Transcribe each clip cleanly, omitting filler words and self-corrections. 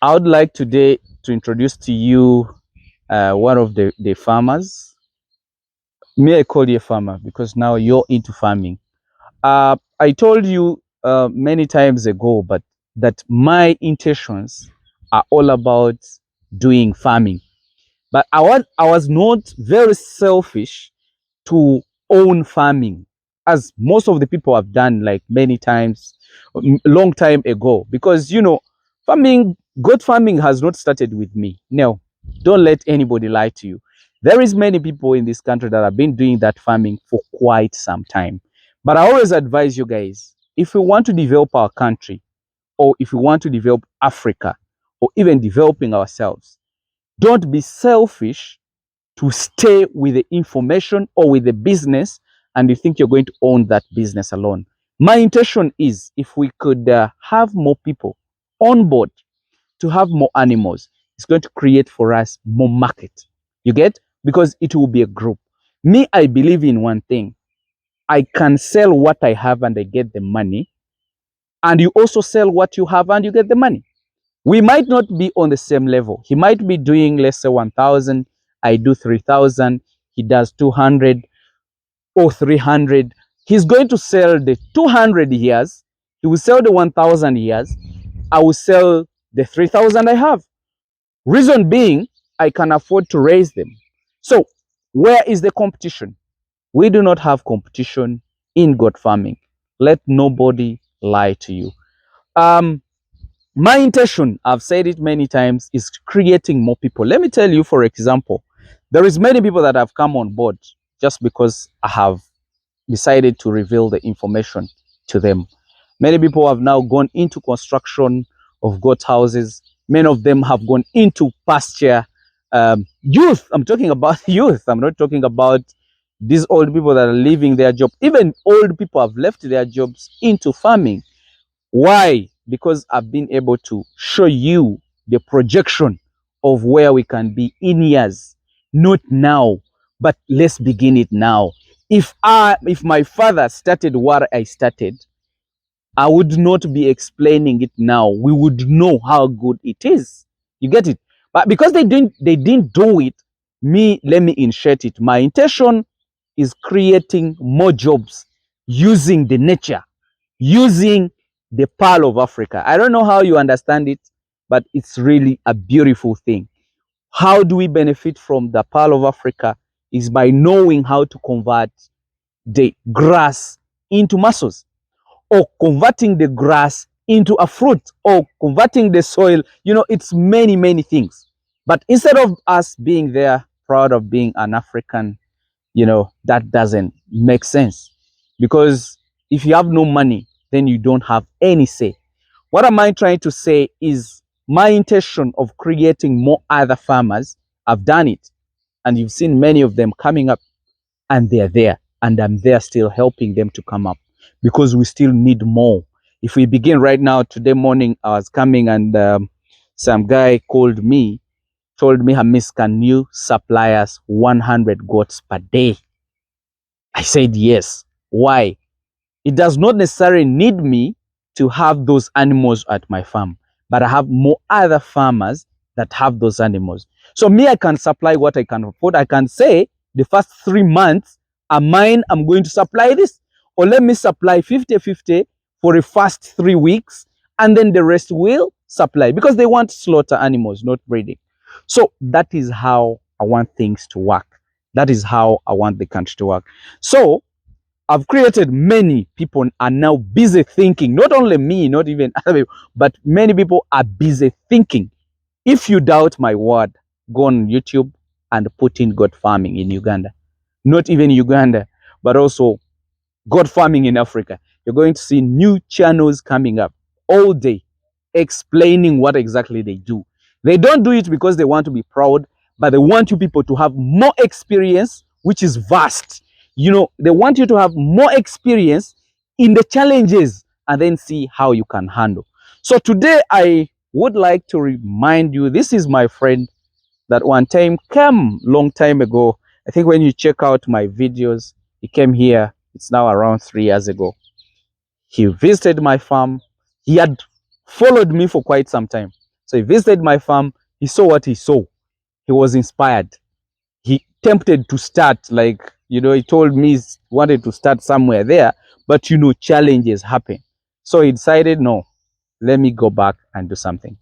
I would like today to introduce to you one of the farmers. May I call you a farmer because now you're into farming. I told you many times ago, but that my intentions are all about doing farming. But I was not very selfish to own farming, as most of the people have done like many times, long time ago. Because farming, goat farming has not started with me. No, don't let anybody lie to you. There is many people in this country that have been doing that farming for quite some time. But I always advise you guys, if we want to develop our country, or if we want to develop Africa, or even developing ourselves, don't be selfish to stay with the information or with the business and you think you're going to own that business alone. My intention is if we could have more people on board to have more animals, it's going to create for us more market. You get? Because it will be a group. Me, I believe in one thing. I can sell what I have and I get the money. And you also sell what you have and you get the money. We might not be on the same level. He might be doing, let's say, 1,000. I do 3,000. He does 200 or 300. He's going to sell the 200 years. He will sell the 1,000 years. I will sell the 3,000 I have. Reason being, I can afford to raise them. So where is the competition? We do not have competition in goat farming. Let nobody lie to you. My intention, I've said it many times, is creating more people. Let me tell you, for example, there is many people that have come on board just because I have decided to reveal the information to them. Many people have now gone into construction of goat houses. Many of them have gone into pasture. Youth, I'm talking about youth. I'm not talking about these old people that are leaving their job. Even old people have left their jobs into farming. Why? Because I've been able to show you the projection of where we can be in years, not now, but let's begin it now. If my father started what I started, I would not be explaining it now. We would know how good it is. You get it? But because they didn't do it, let me insert it. My intention is creating more jobs using the nature, using the pearl of Africa. I don't know how you understand it, but it's really a beautiful thing. How do we benefit from the pearl of Africa? Is by knowing how to convert the grass into muscles, or converting the grass into a fruit, or converting the soil. It's many, many things. But instead of us being there, proud of being an African, that doesn't make sense. Because if you have no money, then you don't have any say. What am I trying to say is my intention of creating more other farmers. I've done it, and you've seen many of them coming up, and they're there, and I'm there still helping them to come up, because we still need more. If we begin right now, today morning I was coming, and some guy called me, told me, Hamiisi, can you supply us 100 goats per day? I said yes. Why? It does not necessarily need me to have those animals at my farm, but I have more other farmers that have those animals. So me, I can supply what I can afford. I can say the first 3 months are mine. I'm going to supply this. Or let me supply 50-50 for the first 3 weeks, and then the rest will supply, because they want slaughter animals, not breeding. So that is how I want things to work. That is how I want the country to work. So I've created, many people are now busy thinking, not only me, not even other people, but many people are busy thinking. If you doubt my word, go on YouTube and put in goat farming in Uganda. Not even Uganda, but also goat farming in Africa. You're going to see new channels coming up all day explaining what exactly they do. They don't do it because they want to be proud, but they want you people to have more experience, which is vast. They want you to have more experience in the challenges and then see how you can handle. So today I would like to remind you, this is my friend that one time came long time ago. I think when you check out my videos, he came here. It's now around 3 years ago. He visited my farm. He had followed me for quite some time. So he visited my farm. He saw what he saw. He was inspired. He tempted to start, like, he told me he wanted to start somewhere there, but challenges happen. So he decided, no, let me go back and do something.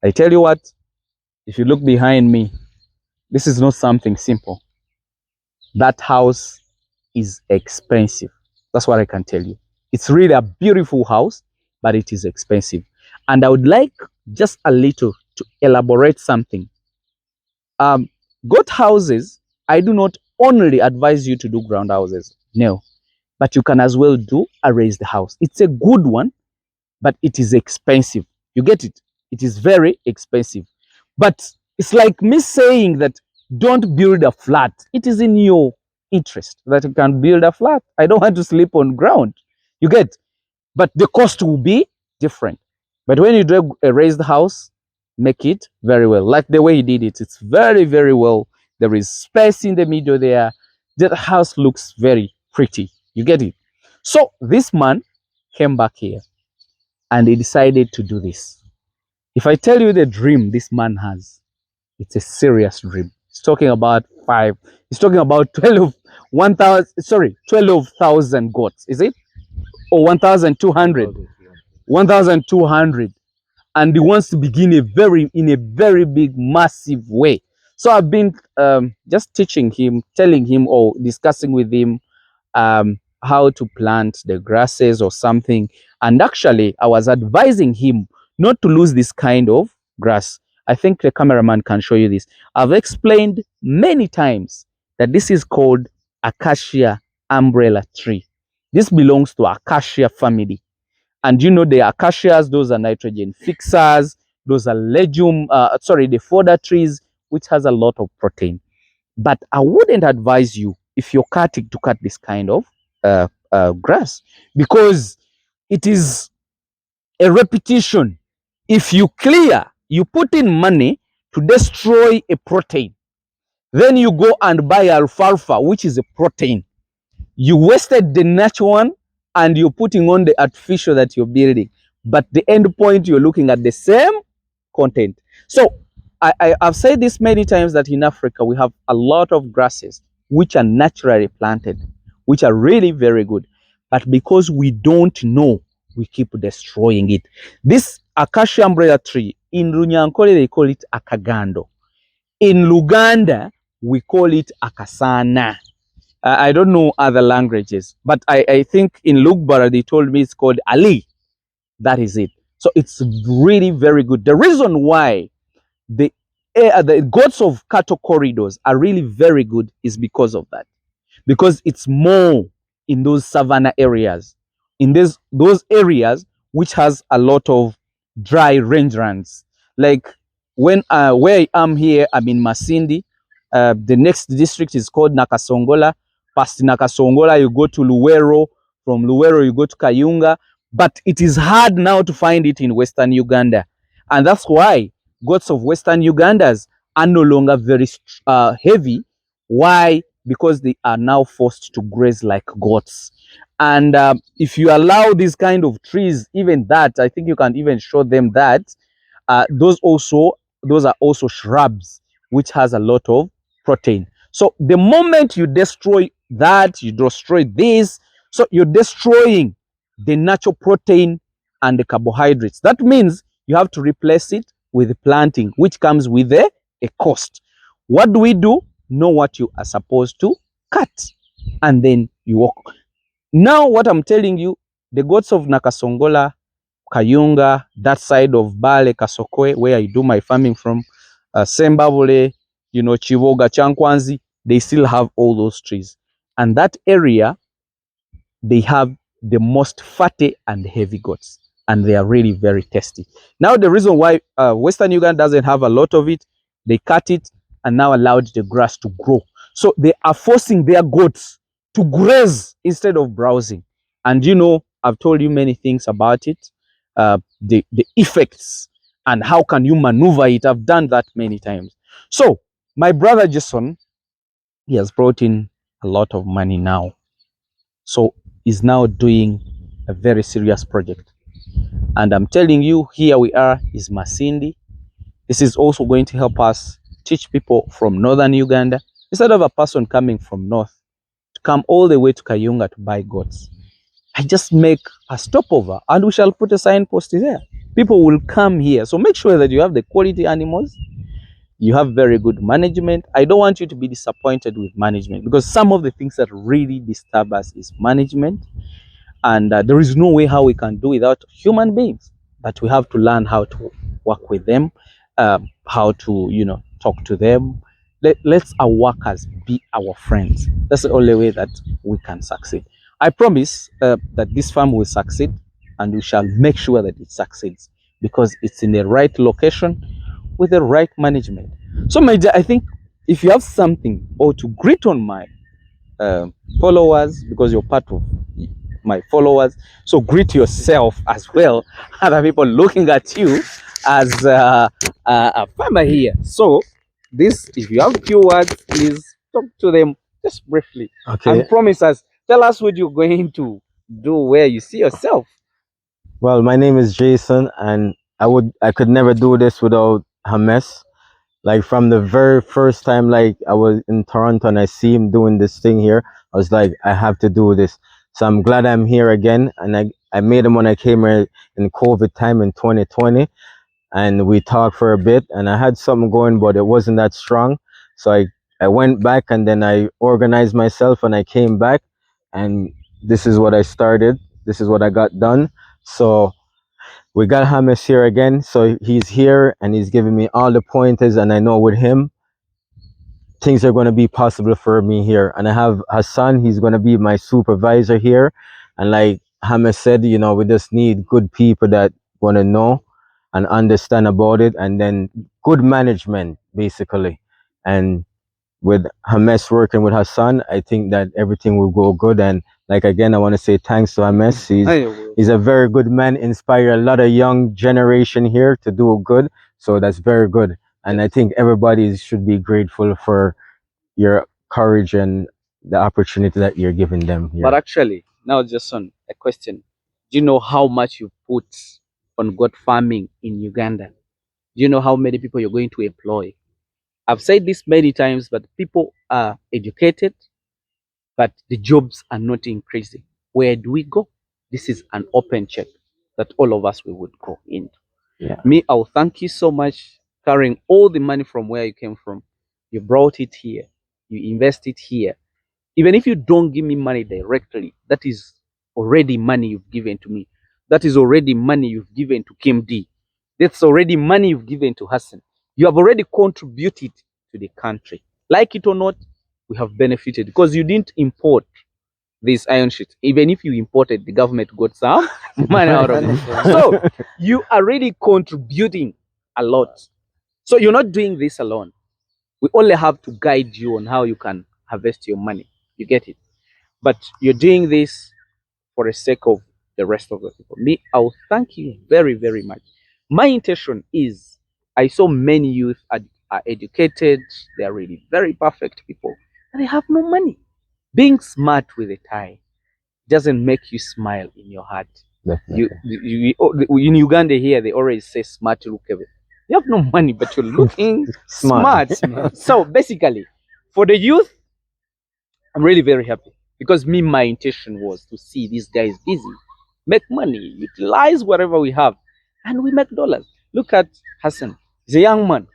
I tell you what, if you look behind me, this is not something simple. That house is expensive. That's what I can tell you. It's really a beautiful house, but it is expensive. And I would like just a little to elaborate something. Goat houses, I do not only advise you to do ground houses, no, but you can as well do a raised house. It's a good one, but it is expensive. You get it? It is very expensive. But it's like me saying that don't build a flat. It is in your interest that you can build a flat. I don't want to sleep on ground. You get? But the cost will be different. But when you do a raised house, make it very well. Like the way he did it, it's very, very well. There is space in the middle there. The house looks very pretty. You get it? So this man came back here and he decided to do this. If I tell you the dream this man has, it's a serious dream. He's talking about he's talking about 12,000 goats, is it? Or 1,200? 1,200. And he wants to begin in a very big, massive way. So I've been just teaching him, telling him, or discussing with him how to plant the grasses or something. And actually, I was advising him not to lose this kind of grass. I think the cameraman can show you this. I've explained many times that this is called acacia umbrella tree. This belongs to acacia family. And the acacias, those are nitrogen fixers, those are the fodder trees, which has a lot of protein. But I wouldn't advise you, if you're cutting, to cut this kind of grass, because it is a repetition. If you put in money to destroy a protein, then you go and buy alfalfa, which is a protein. You wasted the natural one and you're putting on the artificial that you're building. But the end point, you're looking at the same content. So I've said this many times, that in Africa, we have a lot of grasses which are naturally planted, which are really very good. But because we don't know, we keep destroying it. This acacia umbrella tree, in Runyankole, they call it akagando. In Luganda, we call it akasana. I don't know other languages, but I think in Lugbara, they told me it's called Ali. That is it. So it's really very good. The reason why the goats of cattle corridors are really very good is because of that. Because it's more in those savanna areas, in those areas which has a lot of dry rangelands. Like where I am here, I'm in Masindi. The next district is called Nakasongola. Past Nakasongola, you go to Luwero. From Luwero, you go to Kayunga. But it is hard now to find it in Western Uganda. And that's why goats of Western Ugandas are no longer very heavy. Why? Because they are now forced to graze like goats. And if you allow these kind of trees, even that, I think you can even show them that those are also shrubs which has a lot of protein. So the moment you destroy that, you destroy this, so you're destroying the natural protein and the carbohydrates. That means you have to replace it with planting, which comes with a cost. What do we do? Know what you are supposed to cut, and then you walk. Now what I'm telling you, the goats of Nakasongola, Kayunga, that side of Bale, Kasokwe, where I do my farming from, Sembabule, Chivoga, Chankwanzi, they still have all those trees. And that area, they have the most fatty and heavy goats, and they are really very tasty. Now, the reason why Western Uganda doesn't have a lot of it, they cut it and now allowed the grass to grow. So they are forcing their goats to graze instead of browsing. And I've told you many things about it, the effects and how can you maneuver it. I've done that many times. So my brother Jason, he has brought in a lot of money now. So he's now doing a very serious project. And I'm telling you, here we are, is Masindi. This is also going to help us teach people from northern Uganda, instead of a person coming from north to come all the way to Kayunga to buy goats. I just make a stopover and we shall put a signpost there. People will come here. So make sure that you have the quality animals, you have very good management. I don't want you to be disappointed with management, because some of the things that really disturb us is management, and there is no way how we can do without human beings, but we have to learn how to work with them, how to talk to them. Let's our workers be our friends. That's the only way that we can succeed. I promise that this farm will succeed, and we shall make sure that it succeeds, because it's in the right location with the right management. So my dear, I think if you have something or to greet on my uh, followers, because you're part of my followers, so greet yourself as well. Other people looking at you as a farmer here. So this, if you have few words, please talk to them just briefly. Okay. And promise us, tell us what you're going to do, where you see yourself. Well, my name is Jason, and I could never do this without Hames. Like from the very first time, like I was in Toronto and I see him doing this thing here, I was like, I have to do this. So I'm glad I'm here again, and I made him when I came here in COVID time in 2020, and we talked for a bit, and I had something going, but it wasn't that strong. So I went back, and then I organized myself, and I came back, and this is what I started. This is what I got done. So we got Hamis here again. So he's here, and he's giving me all the pointers, and I know with him, things are going to be possible for me here. And I have Hassan, he's going to be my supervisor here. And like Hamis said, we just need good people that want to know and understand about it, and then good management, basically. And with Hames working with Hassan, I think that everything will go good. And like again, I want to say thanks to Hames. He's a very good man, inspire a lot of young generation here to do good. So that's very good. And I think everybody should be grateful for your courage and the opportunity that you're giving them here. But actually, now Jason, a question. Do you know how much you put on goat farming in Uganda? Do you know how many people you're going to employ? I've said this many times, but people are educated, but the jobs are not increasing. Where do we go? This is an open check that all of us we would go into. Yeah. Me, I'll thank you so much carrying all the money from where you came from. You brought it here. You invest it here. Even if you don't give me money directly, that is already money you've given to me. That is already money you've given to Kim D. That's already money you've given to Hassan. You have already contributed to the country. Like it or not, we have benefited because you didn't import this iron sheet. Even if you imported, the government got some money out of it. So you are really contributing a lot. So you're not doing this alone. We only have to guide you on how you can harvest your money. You get it? But you're doing this for the sake of the rest of the people. Me, I'll thank you very, very much. My intention is I saw many youth are educated, they are really very perfect people, and they have no money. Being smart with a tie doesn't make you smile in your heart. In Uganda here, they always say smart look away. You have no money, but you're looking smart. So basically, for the youth, I'm really very happy because my intention was to see these guys busy, make money, utilize whatever we have, and we make dollars. Look at Hassan. He's a young man.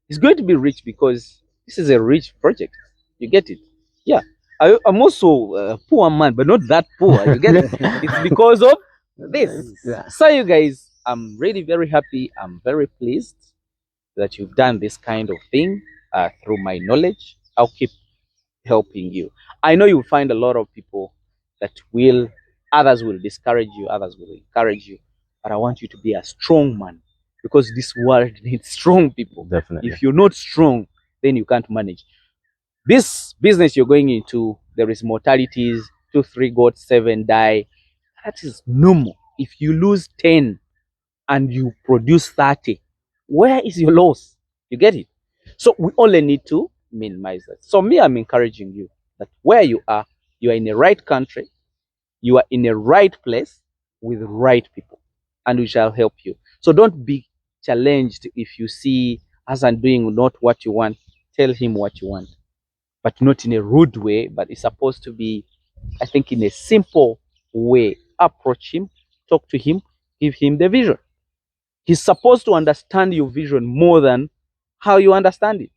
He's going to be rich because this is a rich project. You get it? Yeah. I'm also a poor man, but not that poor. You get it? It's because of this. Yeah. So, you guys, I'm really very happy. I'm very pleased that you've done this kind of thing through my knowledge. I'll keep helping you. I know you'll find a lot of people that others will discourage you, others will encourage you. But I want you to be a strong man because this world needs strong people. Definitely. If you're not strong, then you can't manage. This business you're going into, there is mortalities, 2, 3 goats, 7 die. That is normal. If you lose 10 and you produce 30, where is your loss? You get it? So we only need to minimize that. So me, I'm encouraging you that where you are in the right country, you are in the right place with the right people, and we shall help you. So don't be challenged if you see Hassan doing not what you want. Tell him what you want, but not in a rude way, but it's supposed to be, I think, in a simple way. Approach him, talk to him, give him the vision. He's supposed to understand your vision more than how you understand it.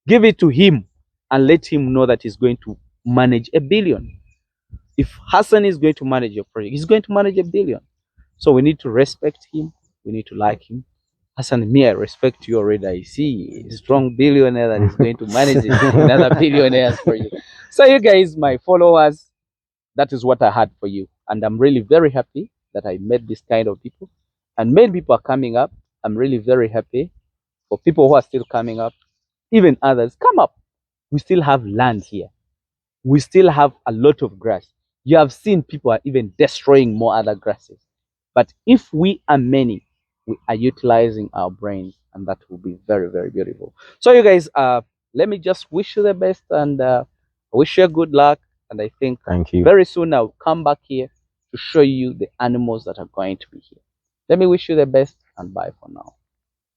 Give it to him and let him know that he's going to manage a billion. If Hassan is going to manage your project, he's going to manage a billion. So we need to respect him. We need to like him. Hassan, me, I respect you already. I see a strong billionaire that is going to manage another billionaires for you. So you guys, my followers, that is what I had for you. And I'm really very happy that I met this kind of people. And many people are coming up. I'm really very happy for people who are still coming up. Even others, come up. We still have land here. We still have a lot of grass. You have seen people are even destroying more other grasses. But if we are many, we are utilizing our brains, and that will be very, very beautiful. So, you guys, let me just wish you the best and wish you good luck. And I think Thank you. very soon I'll come back here to show you the animals that are going to be here. Let me wish you the best and bye for now.